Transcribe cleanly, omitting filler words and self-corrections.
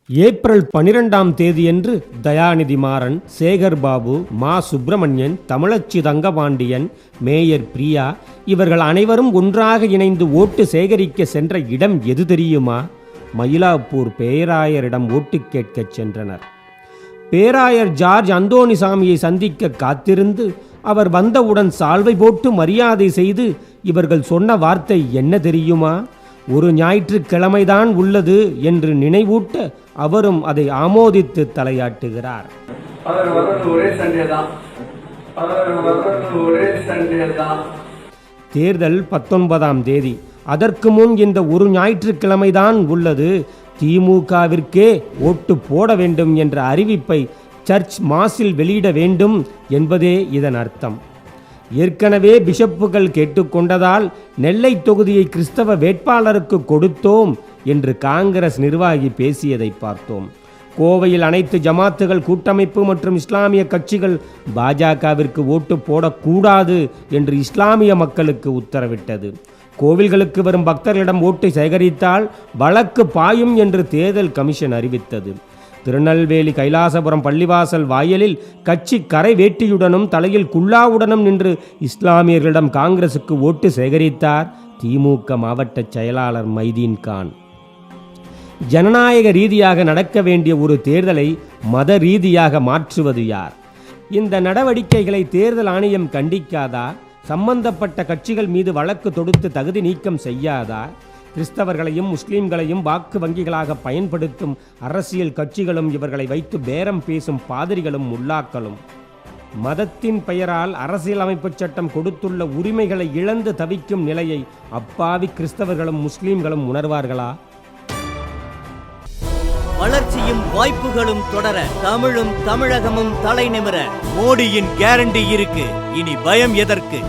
April 12ஆம் தேதியன்று தயாநிதி மாறன், சேகர் பாபு, மா. சுப்பிரமணியன், தமிழச்சி தங்கபாண்டியன், மேயர் பிரியா இவர்கள் அனைவரும் ஒன்றாக இணைந்து ஓட்டு சேகரிக்க சென்ற இடம் எது தெரியுமா? மயிலாப்பூர் பேராயரிடம் ஓட்டு கேட்கச் சென்றனர். பேராயர் ஜார்ஜ் அந்தோணிசாமியை சந்திக்க காத்திருந்து அவர் வந்தவுடன் சால்வை போட்டு மரியாதை செய்து இவர்கள் சொன்ன வார்த்தை என்ன தெரியுமா? ஒரு ஞாயிற்றுக்கிழமைதான் உள்ளது என்று நினைவூட்ட அவரும் அதை ஆமோதித்து தலையாட்டுகிறார். தேர்தல் 19ஆம் தேதி. அதற்கு முன் இந்த ஒரு ஞாயிற்றுக்கிழமைதான் உள்ளது. திமுகவிற்கே ஓட்டு போட வேண்டும் என்ற அறிவிப்பை சர்ச் மாஸில் வெளியிட வேண்டும் என்பதே இதன் அர்த்தம். ஏற்கனவே பிஷப்புகள் கேட்டுக்கொண்டதால் நெல்லை தொகுதியை கிறிஸ்தவ வேட்பாளருக்கு கொடுத்தோம் என்று காங்கிரஸ் நிர்வாகி பேசியதை பார்த்தோம். கோவையில் அனைத்து ஜமாத்துகள் கூட்டமைப்பு மற்றும் இஸ்லாமிய கட்சிகள் பாஜகவிற்கு ஓட்டு போடக்கூடாது என்று இஸ்லாமிய மக்களுக்கு உத்தரவிட்டது. கோவில்களுக்கு வரும் பக்தர்களிடம் ஓட்டை சேகரித்தால் வழக்கு பாயும் என்று தேர்தல் கமிஷன் அறிவித்தது. திருநெல்வேலி கைலாசபுரம் பள்ளிவாசல் வாயிலில் கட்சி கரை வேட்டியுடனும் தலையில் குல்லாவுடனும் நின்று இஸ்லாமியர்களிடம் காங்கிரசுக்கு ஓட்டு சேகரித்தார் திமுக மாவட்ட செயலாளர் மைதீன் கான். ஜனநாயக ரீதியாக நடக்க வேண்டிய ஒரு தேர்தலை மத ரீதியாக மாற்றுவது யார்? இந்த நடவடிக்கைகளை தேர்தல் ஆணையம் கண்டிக்காதா? சம்பந்தப்பட்ட கட்சிகள் மீது வழக்கு தொடுத்து தகுதி நீக்கம் செய்யாதா? கிறிஸ்தவர்களையும் முஸ்லீம்களையும் வாக்கு வங்கிகளாக பயன்படுத்தும் அரசியல் கட்சிகளும் இவர்களை வைத்து பேரம் பேசும் பாதிரிகளும் முல்லாக்களும் மதத்தின் பெயரால் அரசியலமைப்பு சட்டம் கொடுத்துள்ள உரிமைகளை இழந்து தவிக்கும் நிலையை அப்பாவி கிறிஸ்தவர்களும் முஸ்லீம்களும் உணர்வார்களா? வளர்ச்சியும் வாய்ப்புகளும் தொடர தமிழும் தமிழகமும் தலை நிமிர மோடியின் கேரண்டி இருக்கு. இனி பயம் எதற்கு?